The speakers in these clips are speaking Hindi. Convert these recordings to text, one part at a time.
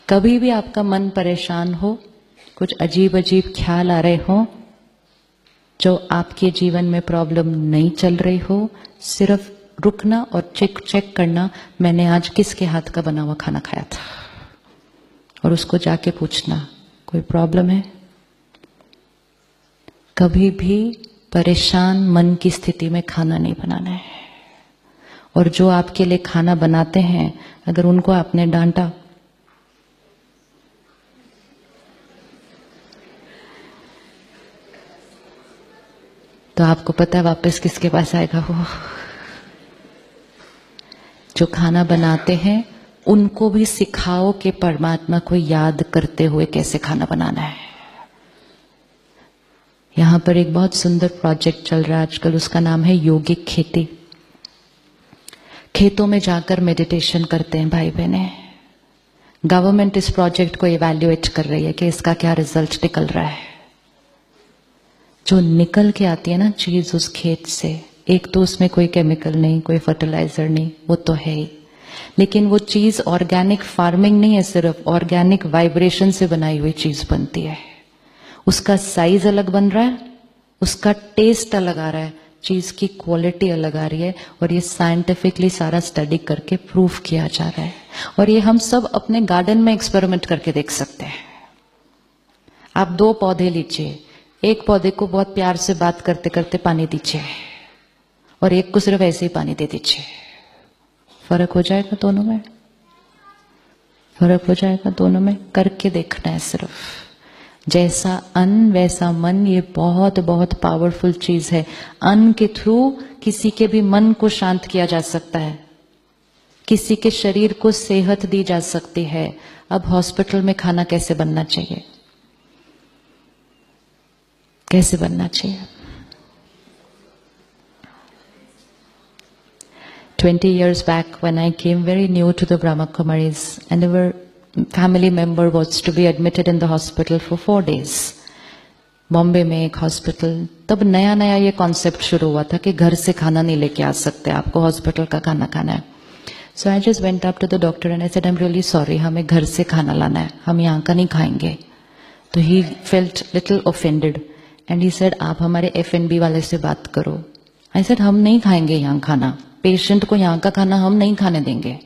कभी भी आपका मन परेशान हो, कुछ अजीब अजीब ख्याल आ रहे हो, जो आपके जीवन में प्रॉब्लम नहीं चल रही हो, सिर्फ रुकना और चेक करना, मैंने आज किसके हाथ का बना हुआ खाना खाया था, और उसको जाके पूछना कोई प्रॉब्लम है। कभी भी परेशान मन की स्थिति में खाना नहीं बनाना है। और जो आपके लिए खाना बनाते हैं, अगर उनको आपने डांटा, तो आपको पता है वापस किसके पास आएगा वो। जो खाना बनाते हैं उनको भी सिखाओ कि परमात्मा को याद करते हुए कैसे खाना बनाना है। यहां पर एक बहुत सुंदर प्रोजेक्ट चल रहा है आजकल, उसका नाम है योगिक खेती। खेतों में जाकर मेडिटेशन करते हैं भाई बहने। गवर्नमेंट इस प्रोजेक्ट को इवैल्यूएट कर रही है कि इसका क्या रिजल्ट निकल रहा है। जो निकल के आती है ना चीज उस खेत से, एक तो उसमें कोई केमिकल नहीं, कोई फर्टिलाइजर नहीं, वो तो है ही, लेकिन वो चीज ऑर्गेनिक फार्मिंग नहीं है, सिर्फ ऑर्गेनिक वाइब्रेशन से बनाई हुई चीज बनती है। उसका साइज अलग बन रहा है, उसका टेस्ट अलग आ रहा है, चीज की क्वालिटी अलग आ रही है, और ये साइंटिफिकली सारा स्टडी करके प्रूफ किया जा रहा है। और ये हम सब अपने गार्डन में एक्सपेरिमेंट करके देख सकते हैं। आप 2 पौधे लीजिए, एक पौधे को बहुत प्यार से बात करते करते पानी दीजिए, और एक को सिर्फ ऐसे ही पानी दे दीजिए। फर्क हो जाएगा दोनों में, फर्क हो जाएगा दोनों में। करके देखना है सिर्फ। जैसा अन्न वैसा मन, ये बहुत बहुत पावरफुल चीज है। अन्न के थ्रू किसी के भी मन को शांत किया जा सकता है, किसी के शरीर को सेहत दी जा सकती है। अब हॉस्पिटल में खाना कैसे बनना चाहिए, कैसे बनना चाहिए? 20 years back when I came very new to the Brahma Kumaris, and our family member was to be admitted in the hospital for 4 days. Bombay में एक हॉस्पिटल, तब नया नया ये कॉन्सेप्ट शुरू हुआ था कि घर से खाना नहीं लेके आ सकते, आपको हॉस्पिटल का खाना खाना है। So I just went up to the doctor and I said, I'm really sorry, हमें घर से खाना लाना है, हम यहाँ का नहीं खाएंगे। तो he felt little offended and he said, आप हमारे F&B वाले से बात करो। I said, हम नहीं खाएंगे यहाँ खाना, पेशेंट को यहाँ का खाना हम नहीं खाने देंगे।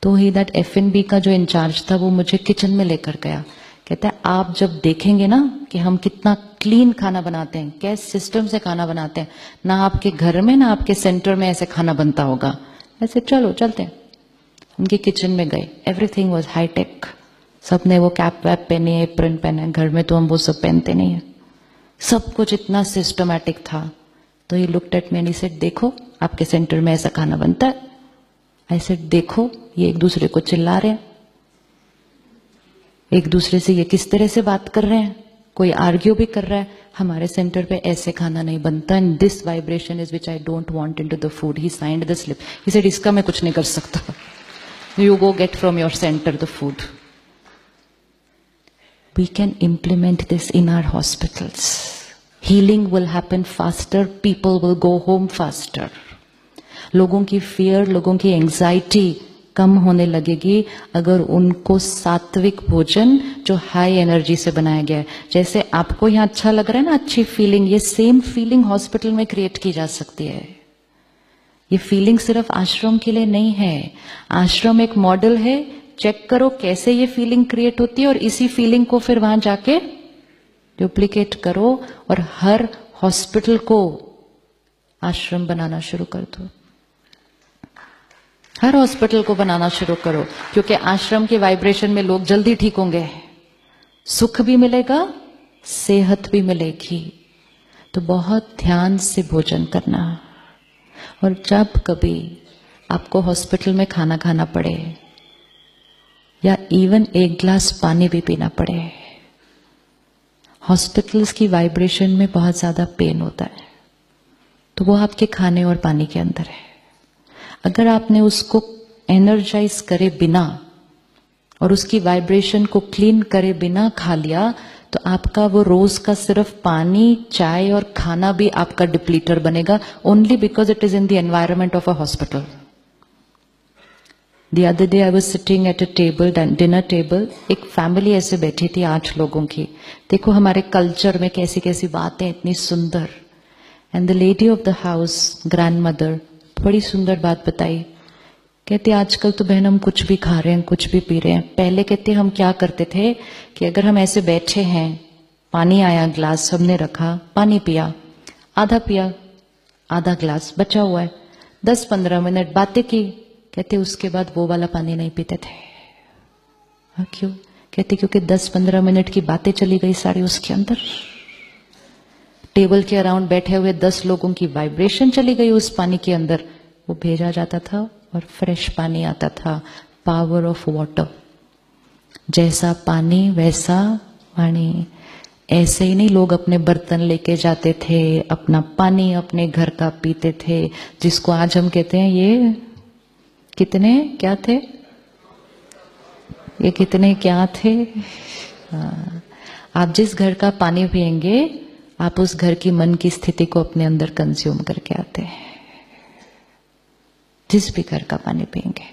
तो ही दैट F&B का जो इंचार्ज था वो मुझे किचन में लेकर गया। कहता है आप जब देखेंगे ना कि हम कितना क्लीन खाना बनाते हैं, कैसे सिस्टम से खाना बनाते हैं, ना आपके घर में ना आपके सेंटर में ऐसे खाना बनता होगा। ऐसे चलो चलते हैं। उनके किचन में गए, एवरीथिंग वाज हाई टेक। सबने वो कैप वैप पहनी है, एप्रन पहना है। घर में तो हम वो सब पहनते नहीं है। सब कुछ इतना सिस्टमैटिक था। तो he looked at me and he said, देखो आपके सेंटर में ऐसा खाना बनता है। आई सेड, देखो ये एक दूसरे को चिल्ला रहे हैं, एक दूसरे से ये किस तरह से बात कर रहे हैं, कोई आर्ग्यू भी कर रहा है। हमारे सेंटर पे ऐसे खाना नहीं बनता, and this vibration is which I don't want into the food. He signed the slip. He said, इसका मैं कुछ नहीं कर सकता, you go get from your centre the food. We can implement this in our hospitals. Healing will happen faster, people will go home faster. लोगों की फियर, लोगों की एंजाइटी कम होने लगेगी अगर उनको सात्विक भोजन जो हाई एनर्जी से बनाया गया है, जैसे आपको यहाँ अच्छा लग रहा है ना, अच्छी फीलिंग, ये सेम फीलिंग हॉस्पिटल में क्रिएट की जा सकती है। ये फीलिंग सिर्फ आश्रम के लिए नहीं है। आश्रम एक मॉडल है, चेक करो कैसे ये फीलिंग क्रिएट होती है, और इसी फीलिंग को फिर वहां जाके डुप्लीकेट करो, और हर हॉस्पिटल को आश्रम बनाना शुरू कर दो। हर हॉस्पिटल को बनाना शुरू करो, क्योंकि आश्रम के वाइब्रेशन में लोग जल्दी ठीक होंगे, सुख भी मिलेगा, सेहत भी मिलेगी। तो बहुत ध्यान से भोजन करना। और जब कभी आपको हॉस्पिटल में खाना खाना पड़े, या इवन एक गिलास पानी भी पीना पड़े, हॉस्पिटल्स की वाइब्रेशन में बहुत ज्यादा पेन होता है, तो वो आपके खाने और पानी के अंदर है। अगर आपने उसको एनर्जाइज करे बिना और उसकी वाइब्रेशन को क्लीन करे बिना खा लिया, तो आपका वो रोज का सिर्फ पानी, चाय और खाना भी आपका डिप्लीटर बनेगा, only because it is in the environment of a hospital. The other day I was sitting at a table, dinner table. एक फैमिली ऐसे बैठी थी 8 लोगों की. देखो हमारे कल्चर में कैसी कैसी बातें इतनी सुंदर. And the lady of the house, grandmother, बड़ी सुंदर बात बताई. कहते आजकल तो बहन हम कुछ भी खा रहे हैं, कुछ भी पी रहे हैं. पहले कहते हम क्या करते थे कि अगर हम ऐसे बैठे हैं, पानी आया ग्लास हमने रखा, पानी पिया, आधा ग्लास बचा हुआ है, 10-15 मिनट बातें की. कहते उसके बाद वो वाला पानी नहीं पीते थे. हाँ क्यों? कहते क्योंकि 10-15 मिनट की बातें चली गई सारी उसके अंदर. टेबल के अराउंड बैठे हुए 10 लोगों की वाइब्रेशन चली गई उस पानी के अंदर. वो भेजा जाता था और फ्रेश पानी आता था. Power of water. जैसा पानी वैसा वाणी. ऐसे ही नहीं लोग अपने बर्तन लेके जाते थे, अपना पानी अपने घर का पीते थे, जिसको आज हम कहते हैं ये कितने क्या थे, ये कितने क्या थे. आप जिस घर का पानी पिएंगे आप उस घर की मन की स्थिति को अपने अंदर कंज्यूम करके आते हैं. जिस भी घर का पानी पिएंगे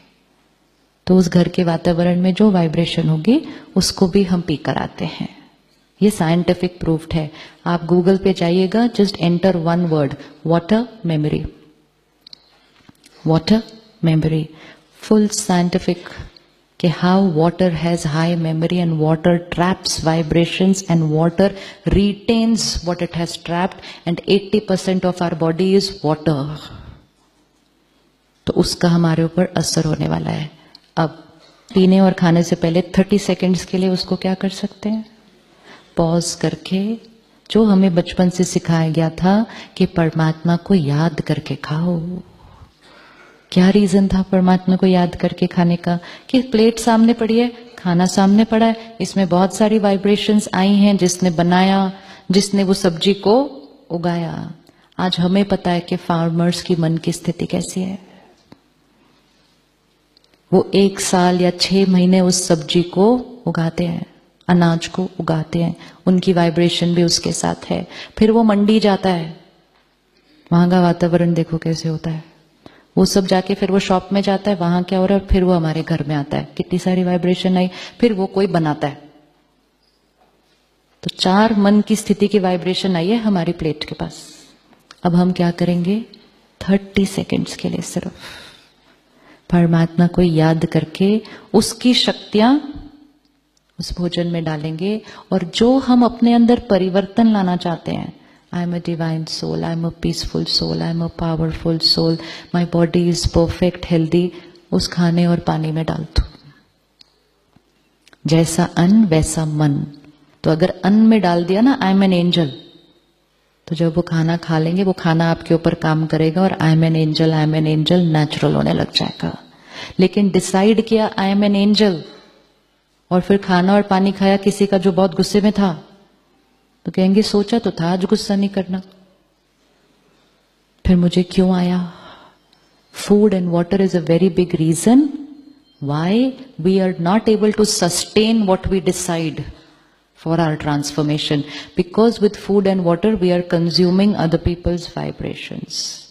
तो उस घर के वातावरण में जो वाइब्रेशन होगी उसको भी हम पी कर आते हैं. ये साइंटिफिक प्रूफ्ड है. आप गूगल पे जाइएगा, just enter one word, water memory. Water memory, full scientific कि how water has high memory and water traps vibrations and water retains what it has trapped and 80% of our body is water. तो उसका हमारे ऊपर असर होने वाला है. अब पीने और खाने से पहले 30 सेकेंड्स के लिए उसको क्या कर सकते हैं, पॉज करके, जो हमें बचपन से सिखाया गया था कि परमात्मा को याद करके खाओ. क्या रीजन था परमात्मा को याद करके खाने का? कि प्लेट सामने पड़ी है, खाना सामने पड़ा है, इसमें बहुत सारी वाइब्रेशंस आई हैं, जिसने बनाया, जिसने वो सब्जी को उगाया. आज हमें पता है कि फार्मर्स की मन की स्थिति कैसी है. वो 1 साल या 6 महीने उस सब्जी को उगाते हैं, अनाज को उगाते हैं, उनकी वाइब्रेशन भी उसके साथ है. फिर वो मंडी जाता है, वहां का वातावरण देखो कैसे होता है. वो सब जाके फिर वो शॉप में जाता है, वहां क्या हो रहा है, फिर वो हमारे घर में आता है, कितनी सारी वाइब्रेशन आई. फिर वो कोई बनाता है. तो 4 मन की स्थिति की वाइब्रेशन आई है हमारी प्लेट के पास. अब हम क्या करेंगे, 30 सेकेंड्स के लिए सिर्फ परमात्मा को याद करके उसकी शक्तियां उस भोजन में डालेंगे. और जो हम अपने अंदर परिवर्तन लाना चाहते हैं, I am a divine soul, I am a peaceful soul, I am a powerful soul, my body is perfect, healthy, उस खाने और पानी में डाल दो. जैसा अन्न वैसा मन. तो अगर अन्न में डाल दिया ना I am an angel, तो जब वो खाना खा लेंगे वो खाना आपके ऊपर काम करेगा और I am an angel natural होने लग जाएगा. लेकिन डिसाइड किया I am an angel और फिर खाना और पानी खाया किसी का जो बहुत गुस्से में था, तो कहेंगे सोचा तो था आज गुस्सा नहीं करना, फिर मुझे क्यों आया. Food and water is a very big reason why we are not able to sustain what we decide for our transformation, because with food and water we are consuming other people's vibrations.